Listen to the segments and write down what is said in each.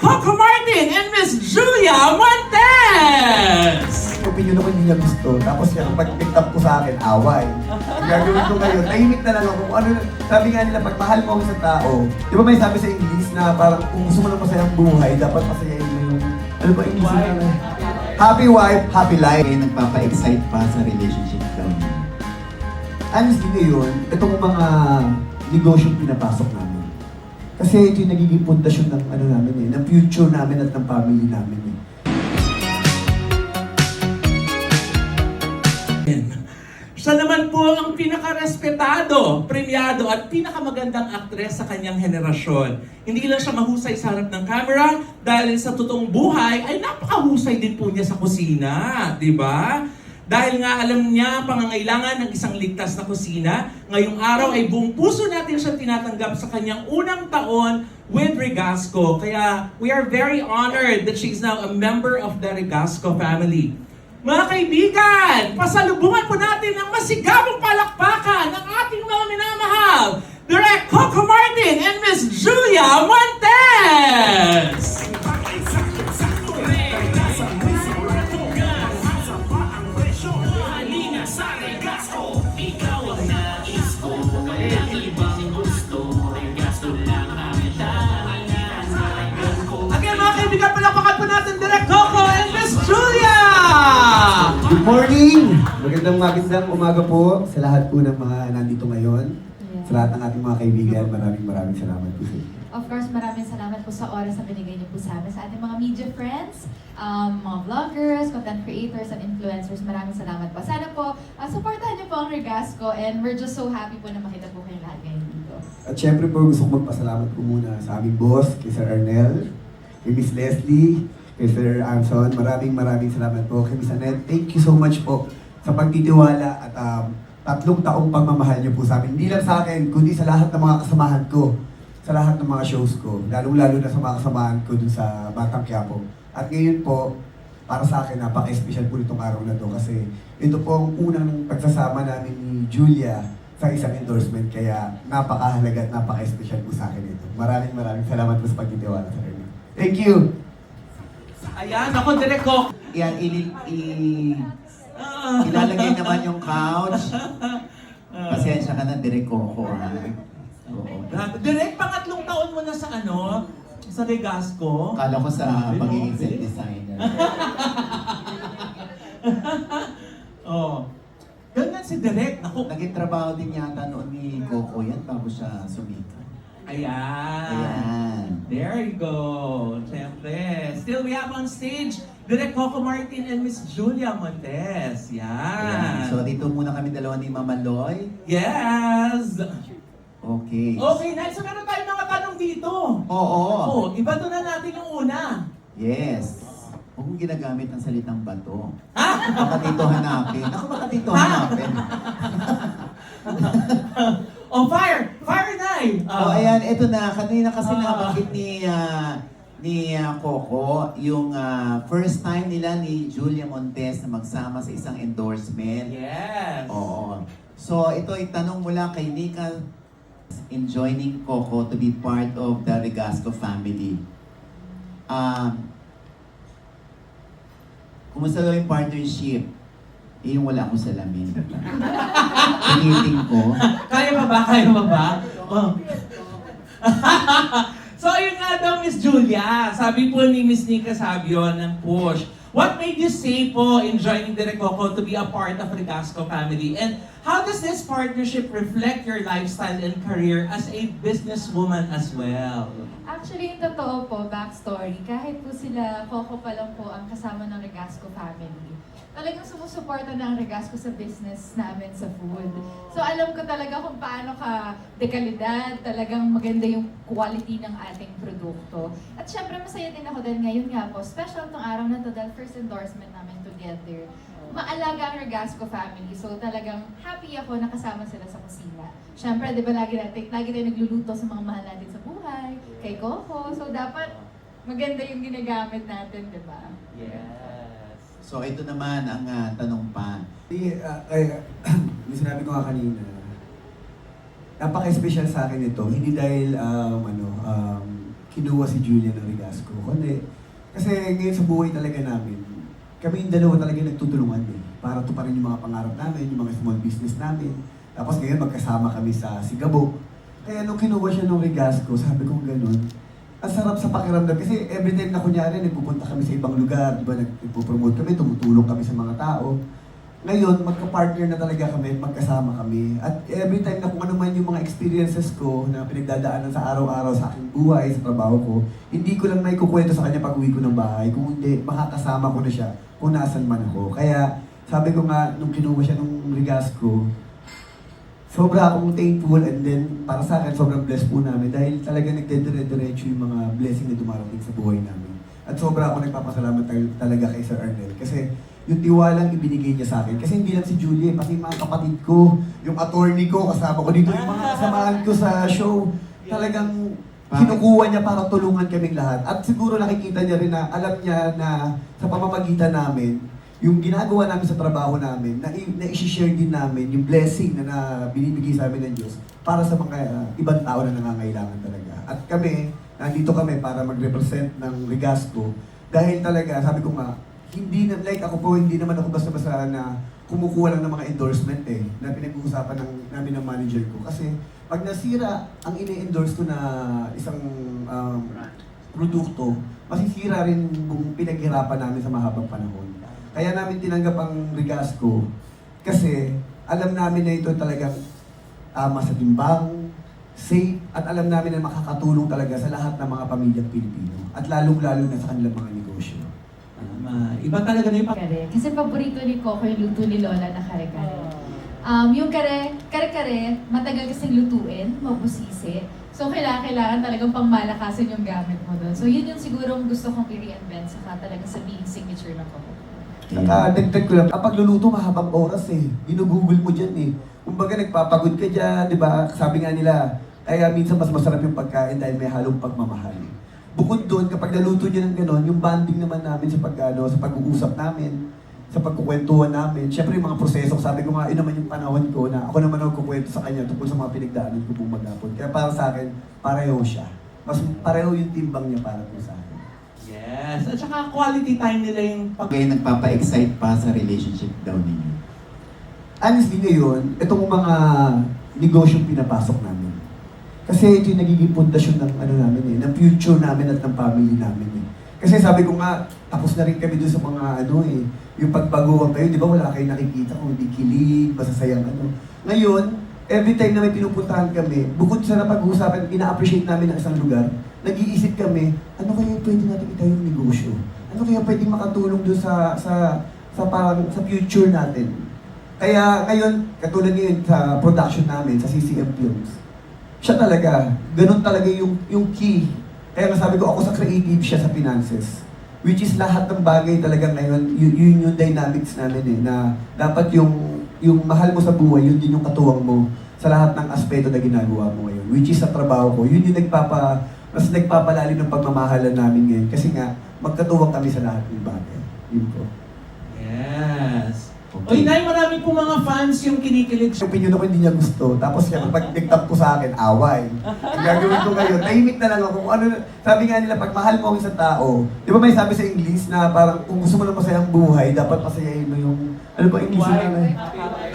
Coco Martin and Miss Julia Montes! Opinion ako hindi niya gusto. Tapos yan, pag-pick up ko sa akin, away. Ang gagawin ko ngayon, tahimik na lang ako. Kung ano, sabi nga nila, pag mahal mo ako sa tao, di ba may sabi sa English na parang kung gusto mo ng masayang buhay, dapat masayain mo yung, ano ba English na? Happy wife, happy life. Kaya nagpapa-excite pa sa relationship daw niya. Honestly ngayon, itong mga negosyong pinapasok namin. Kasi ito yung nagiging pundasyon ng ano namin ng future namin at ng family namin Siya naman po ang pinaka-respetado, premiado at pinakamagandang aktres sa kanyang henerasyon. Hindi lang siya mahusay sa harap ng camera dahil sa totoong buhay ay napakahusay din po niya sa kusina, di ba? Dahil nga alam niya ang pangangailangan ng isang ligtas na kusina, ngayong araw ay buong puso natin siya tinatanggap sa kanyang unang taon with Regasco. Kaya we are very honored that she is now a member of the Regasco family. Mga kaibigan, pasalubungan po natin ang masigabong palakpakan ng ating mga minamahal, Direk Coco Martin and Miss Julia Montes! Again mga kaibigan, palakpakan po natin Direk Coco and Miss Julia! Good morning! Magandang umaga po sa lahat po ng mga nandito ngayon. Sa lahat ng ating mga kaibigan, maraming salamat po sa inyo. Of course, maraming salamat po sa oras na binigay niyo po sa amin, sa ating mga media friends, mga vloggers, content creators, and influencers. Maraming salamat po. Sana po, supportahan niyo po ang Regasco and we're just so happy po na makita po kayo lahat ngayon dito. At syempre po gusto ko magpasalamat po muna sa aming boss, kay Sir Arnel, kay Miss Leslie, kay Sir Anson. Maraming salamat po. Kay Miss Annette, thank you so much po sa pagtitiwala at 3 taong pagmamahal niyo po sa amin. Hindi lang sa akin, kundi sa lahat ng mga kasamahan ko, sa lahat ng mga shows ko, lalong-lalo na sa mga kasamahan ko dun sa Batang Quiapo. At ngayon po, para sa akin, napaka-special po itong araw na to kasi ito po ang unang pagsasama namin ni Julia sa isang endorsement, kaya napakahalaga at napaka-special po sa akin ito. Maraming salamat po sa pagtitiwala sa akin. Thank you! Ayan, ako Direk Coco. Yan, ilalagay naman yung couch. Pasensya ka na, Direk Coco, ha? Oo. Direk, pangatlong taon mo na sa ano? Sa Regasco? Kala ko sa pagiging set designer. Oh. Ganyan si Direk. Naku. Naging trabaho din yata noon ni Coco yan bago siya sumikat. Ayan. Ayan. There you go. Siyempre. Still, we have on stage Direk Coco Martin and Miss Julia Montes. Ayan. Yan. So dito muna kami dalawa ni Mama Loy. Yes! Okay. Okay, Nels. So meron tayong mga tanong dito. Oo. Oh, iba to na natin yung una. Yes. Huwag mong ginagamit ang salitang bato. Ha? Baka dito hanapin. Ako baka dito hanapin. Oh, fire! Fire, Nay! Oh, ayan, ito na. Kanina kasi nabanggit ni Coco, yung first time nila ni Julia Montes na magsama sa isang endorsement. Yes! Oo. So, ito ay tanong mula kay Nika in joining Coco to be part of the Regasco family. Kumusta daw yung partnership? Yung wala akong salamin. Piniting ko. Kaya pa ba? Kaya pa ba? Oh. So, yun nga daw, Miss Julia. Sabi po ni Miss Nika Sabio ng Push. What made you say po in joining Direk Coco to be a part of Regasco family? And how does this partnership reflect your lifestyle and career as a businesswoman as well? Actually, yung totoo po, backstory, kahit po sila, Coco pa lang po ang kasama ng Regasco family. Talagang sumusuporta na ang Regasco sa business namin sa food. So alam ko talaga kung paano ka dekalidad, talagang maganda yung quality ng ating produkto. At syempre masaya din ako dahil ngayon nga po, special tong araw na to dahil first endorsement namin together. Maalaga ang Regasco family, so talagang happy ako na kasama sila sa kusina. Syempre, di ba lagi tayo nagluluto sa mga mahal natin sa buhay, kay Coco, so dapat maganda yung ginagamit natin, di ba? Yes. So, ito naman ang tanong pa. Yung sinabi ko nga kanina, napaka-special sa akin ito. Hindi dahil kinuha si Julia ng Rigasco. Kasi ngayon sa buhay talaga namin, kami yung dalawa talaga nagtutulungan para tuparin yung mga pangarap namin, yung mga small business namin. Tapos ngayon magkasama kami sa Sigabo. Kaya nung kinuha siya ng Rigasco, sabi ko ganun, ang sarap sa pakiramdam. Kasi everytime na kunyari, nagpupunta kami sa ibang lugar, di ba, nagpo-promote kami, tumutulong kami sa mga tao. Ngayon, magka-partner na talaga kami, magkasama kami. At every time na kung ano man yung mga experiences ko na pinagdadaanan sa araw-araw sa aking buhay, sa trabaho ko, hindi ko lang naikukwento sa kanya pag uwi ko ng bahay. Kung hindi, makakasama ko na siya kung nasan man ako. Kaya sabi ko nga, nung kinuha siya nung Rigasco, sobra akong thankful and then para sa akin, sobrang blessed po namin dahil talaga nagdedire-diretso yung mga blessing na dumarating sa buhay namin. At sobra ako nagpapasalamat talaga kay Sir Arnel kasi yung tiwalang ibinigay niya sa akin. Kasi hindi lang si Julie, pati yung mga kapatid ko, yung attorney ko, kasama ko dito, yung mga kasamahan ko sa show, talagang kinukuha niya para tulungan kaming lahat. At siguro nakikita niya rin na, alam niya na sa pamamagitan namin, yung ginagawa namin sa trabaho namin, na i-share din namin yung blessing na binibigay sa amin ng Diyos para sa mga ibang tao na nangangailangan talaga. At kami, nandito kami para mag-represent ng Rigasco dahil talaga, sabi ko nga, hindi na, like ako po, hindi naman ako basta-basta na kumukuha lang ng mga endorsement na pinag-uusapan namin ng manager ko. Kasi pag nasira ang ini-endorse ko na isang produkto, masisira rin yung pinaghirapan namin sa mahabang panahon. Kaya namin tinanggap ang Rigasco kasi alam namin na ito talagang tama sa timbang, safe, at alam namin na makakatulong talaga sa lahat ng mga pamilyang Pilipino at lalong-lalo na sa kanilang mga negosyo. Iba talaga na yung Kare. Kasi paborito ni Coco yung luto ni Lola na kare-kare. Yung kare-kare, matagal kasing lutuin, mabusisi. So kailangan talagang pangmalakasan yung gamit mo doon. So yun yung siguro gusto kong i-reinvent saka talaga sabihin signature ng Coco. Dagdag ko lang, kapag luluto mahabang oras ginugugol mo dyan Kumbaga nagpapagod ka dyan, di ba? Sabi nga nila, kaya minsan mas masarap yung pagkain dahil may halong pagmamahal. Bukod doon, kapag naluto niya ng gano'n, yung bonding naman namin sa sa pag-uusap namin, sa pagkukwentuhan namin. Siyempre yung mga proseso, sabi ko nga, yun naman yung panahon ko na ako naman ang kukwento sa kanya tungkol sa mga pinagdaanan ko pong maghapon. Kaya para sa akin, pareho siya. Mas pareho yung timbang niya para po sa akin. Yes, at saka quality time nila yung Kayo nagpapa-excite pa sa relationship daw ninyo. Honestly ngayon, itong mga negosyong pinapasok namin. Kasi ito yung nagiging pundasyon ng namin ng future namin at ng family namin Kasi sabi ko nga, tapos na rin kami doon sa mga yung pagbaguhan kayo, di ba wala kayong nakikita kung hindi kilig, masasayang Ngayon, every time na may pinupuntahan kami, bukod sa napag-uusapan, ina-appreciate namin ang isang lugar, nag-iisip kami, ano kaya pwede natin itayong negosyo? Ano kaya pwedeng makatulong doon sa future natin? Kaya ngayon, katulad ngayon sa production namin, sa CCM Films, siya talaga, ganun talaga yung key. Kaya sabi ko, ako sa creative, siya sa finances. Which is lahat ng bagay talaga ngayon, yun yung dynamics namin na dapat yung mahal mo sa buhay, yun din yung katuwang mo sa lahat ng aspeto na ginagawa mo ngayon. Which is sa trabaho ko, yun yung mas nagpapalalim ng pagmamahalan namin ngayon. Kasi nga, magkatuwang kami sa lahat ng bagay. Yun po. Yes. Oy, Nay, marami po mga fans yung kinikilig. Yung opinion ako hindi niya gusto. Tapos siya kapag nagtap ko sa akin, away. Ang gagawin ko ngayon, tahimik na lang ako. Kung sabi nga nila, pag mahal mo ang isang tao, di ba may sabi sa English na parang kung gusto mo ng masayang buhay, dapat pasayahin mo yung, ano ba English na?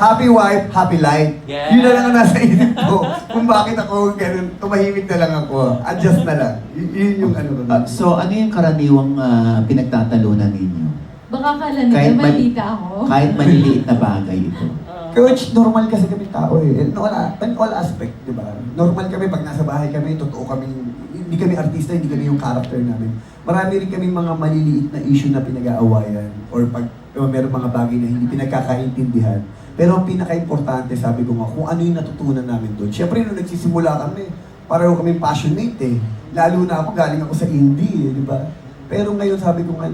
Happy wife, happy life. Yeah. Yun na lang ang nasa isip ko. Kung bakit ako ganun, tumahimik na lang ako. Adjust na lang. Yun yung ko. So ano yung karaniwang pinagtatalunan ninyo? Baka kala nila malita ako. Kahit maliliit na bagay ito. Coach, normal kasi kami tao In all aspect, di ba? Normal kami pag nasa bahay kami, totoo kami, hindi kami artista, hindi kami yung character namin. Marami rin kami mga maliliit na issue na pinag-aawayan or pag meron mga bagay na hindi pinagkakaintindihan. Pero ang pinaka-importante, sabi ko nga, kung ano yung natutunan namin doon. Siyempre, nung nagsisimula kami, pareho kami passionate Lalo na ako, galing ako sa indie di ba? Pero ngayon sabi ko nga,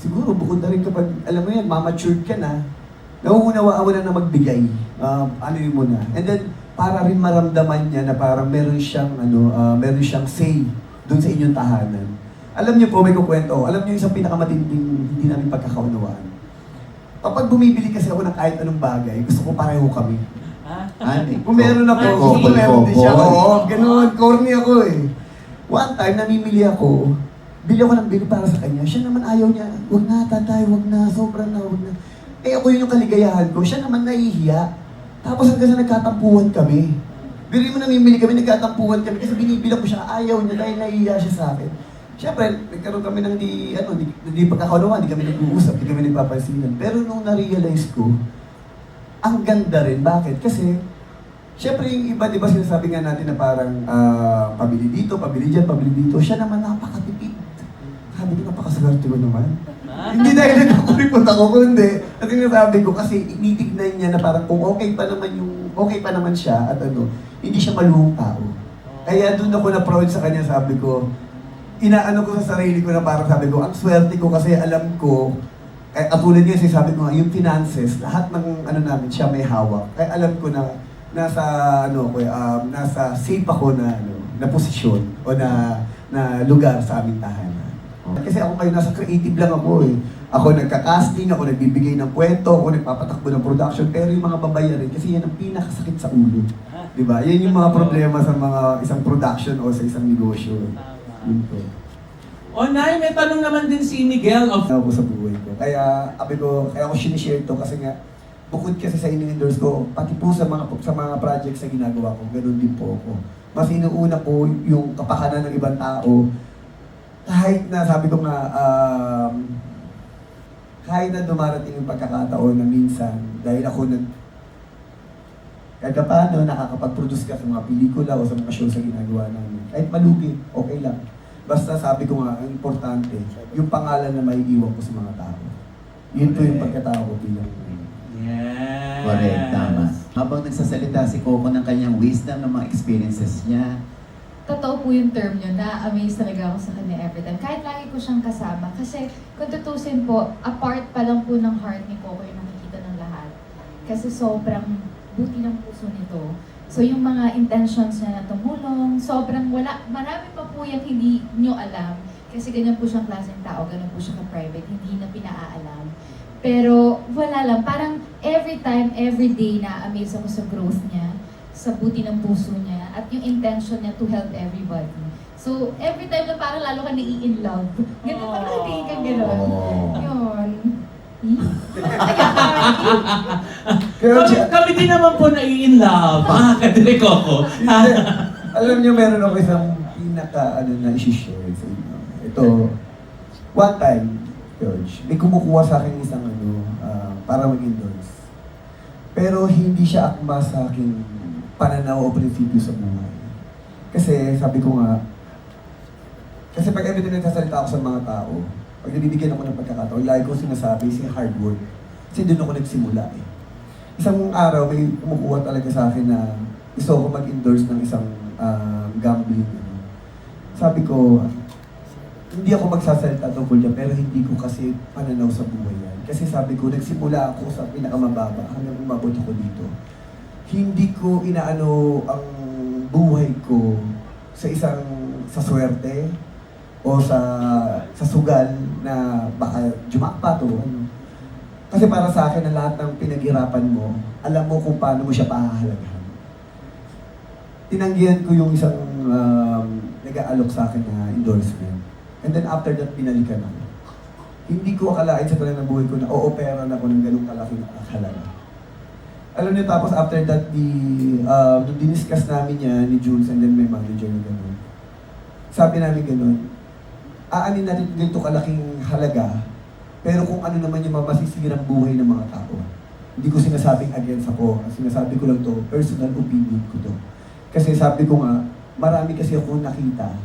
siguro bukod na rin kapag, alam mo yan, mamatured ka na, nauunawaan mo na magbigay. Ano yun muna. And then, para rin maramdaman niya na parang meron siyang say doon sa inyong tahanan. Alam niyo po, may kukwento. Alam niyo isang pinakamatinding hindi namin pagkakaunawaan. Kapag bumibili kasi ako ng kahit anong bagay, gusto ko pareho kami. Kung meron ako, gusto ko meron din siya. Oo, ganun. Corny ako One time, namimili ako, bili ako ng bili para sa kanya. Siya naman ayaw niya, wag na tatay, wag na, sobrang na, wag na. Eh ako yun yung kaligayahan ko, siya naman nahihiya. Tapos hanggang sa nagkatampuhan kami. Bili mo namimili kami, nagkatampuhan kami kasi binibilang ko siya, ayaw niya dahil nahihiya siya sa akin. Siyempre, nagkaroon kami ng di pagkakaunawaan, di kami nag-uusap, di kami nagpapansinan. Pero nung na-realize ko, ang ganda rin. Bakit? Kasi, siyempre yung iba, di ba sinasabi nga natin na parang pabili dito, pabili dyan, pabili dito. Siya naman napakatipid. Sabi ko, napakaswerte ko naman. Hindi dahil nagkakuripot ako, kundi. At sinasabi ko, kasi initignan niya na parang kung okay pa naman siya, at hindi siya maluhong tao. Kaya doon ako na-proud sa kanya, sabi ko, inaano ko sa sarili ko na parang sabi ko, ang swerte ko kasi alam ko, katulad niya, sabi ko nga, yung finances, lahat ng namin, siya may hawak. Kaya alam ko na nasa safe ako na posisyon o na lugar sa aming tahanan. Kasi ako kayo nasa creative lang ako eh. Ako nagka-casting, ako nagbibigay ng kwento, ako nagpapatakbo ng production, pero yung mga babayarin, kasi yan ang pinakasakit sa ulo. Diba? Yan yung mga problema sa mga isang production o sa isang negosyo. Yun po. O Nay, may tanong naman din si Miguel of... Ako sa buhay ko. Kaya ako sinishare to kasi nga, bukod kasi sa ini-endorse ko, pati po sa mga projects na ginagawa ko, ganoon din po ako. Mas inuuna ko yung kapakanan ng ibang tao, kahit na sabi ko nga, kahit na dumarating yung pagkakataon na minsan, dahil ako kahit paano nakakapag-produce ka sa mga pelikula o sa mga show sa ginagawa namin. Kahit malugi, okay lang. Basta sabi ko nga, ang importante, yung pangalan na maiiwan ko sa mga tao. Yun po yung pagkatao ko bilang. Yes. Correct, tama. Habang nagsasalita si Coco ng kanyang wisdom, ng mga experiences niya, Totoo po yung term nyo, na-amaze talaga ako sa kanya every time. Kahit lagi ko siyang kasama. Kasi kung tutusin po, apart pa lang po ng heart ni Coco yung nakikita ng lahat. Kasi sobrang buti ng puso nito. So yung mga intentions niya na tumulong, sobrang marami pa po yung hindi nyo alam. Kasi ganyan po siyang klaseng tao, ganyan po siya ka-private, hindi na pinaalam. Pero wala lang, parang every time, every day na-amaze ako sa growth niya, sa buti ng puso niya, at yung intention niya to help everybody. So, every time na parang lalo ka nai-in love. Ganun, parang tingin ka gano'n. Yun. Kami din naman po na-in love, Kadre Coco. Alam niyo, meron ako isang na isi-share sa inyo. Ito, one time, George, may kumukuha sa akin isang para mag-endorse. Pero hindi siya akma sa akin pananaw o prinsipyo sa buhay. Kasi sabi ko nga, kasi pag everyday nagsasalita ako sa mga tao, pag nabibigyan ako ng pagkakataon, lagi ko sinasabi, hard work. Kasi doon ako nagsimula eh. Isang araw, may kumukuha talaga sa akin na gusto ko mag-endorse ng isang gambling. Sabi ko, hindi ako magsasalita tungkol dyan, pero hindi ko kasi pananaw sa buhay yan. Kasi sabi ko, nagsimula ako sa pinakamababa hanggang umabot ako dito. Hindi ko inaano ang buhay ko sa sa swerte o sa sugal na baka jumakpat o ano. Kasi para sa akin, ang lahat ng pinaghirapan mo, alam mo kung paano mo siya pahahalagahan. Tinanggihan ko yung isang nag-aalok sa akin na endorsement. And then after that, binalikan ako. Hindi ko akalain sa talang ng buhay ko na o-opera na ako ng ganung kalaking halaga. Alam niyo, tapos after that, nung diniscuss namin niya ni Jules and then my manager na gano'n. Sabi namin gano'n, aanin natin ganito kalaking halaga, pero kung ano naman yung masisirang buhay ng mga tao. Hindi ko sinasabing against ako, sinasabi ko lang to, personal opinion ko to. Kasi sabi ko nga, marami kasi ako nakita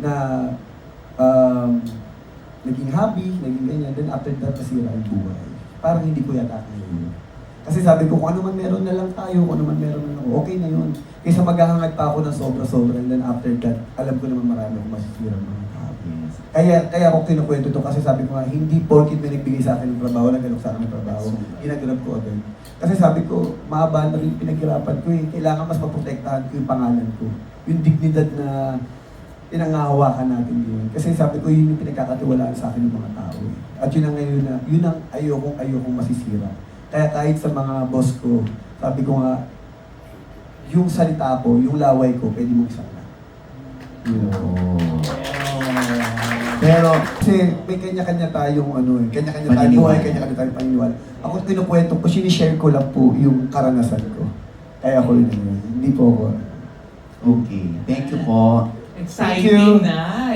na naging hobby, naging ganyan, then after that, nasira ang buhay. Parang hindi ko yata kaya. Kasi sabi ko, kung ano man meron na lang tayo, kung ano man meron na ako, okay na yun. Kaysa maghahangad pa ako ng sobra-sobra, and then after that, alam ko naman marami akong masisira mga tao. Kaya ako kinukwento to kasi sabi ko nga, hindi porkit may nagbigay sa akin ng trabaho, naganap sa akin ng trabaho, ginaganap ko agad. Kasi sabi ko, mahaba na rin pinaghirapan ko eh. Kailangan mas maprotektahan ko yung pangalan ko. Yung dignidad na pinangahawakan natin yun. Kasi sabi ko, yun yung pinagkakatiwalaan sa akin ng mga tao. At yun ang ayokong masisira. Kaya kahit sa mga boss ko, sabi ko nga, yung salita ko, yung laway ko, pwede mong isang na. Pero, Kasi may kanya-kanya tayong kanya-kanya tayong Paniniwala. buhay, kanya-kanya tayong paniniwala. Ako kinukwento ko, sinishare ko lang po yung karanasan ko. Kaya ako yun. Hindi po ako. okay. Thank you po. Exciting you. na.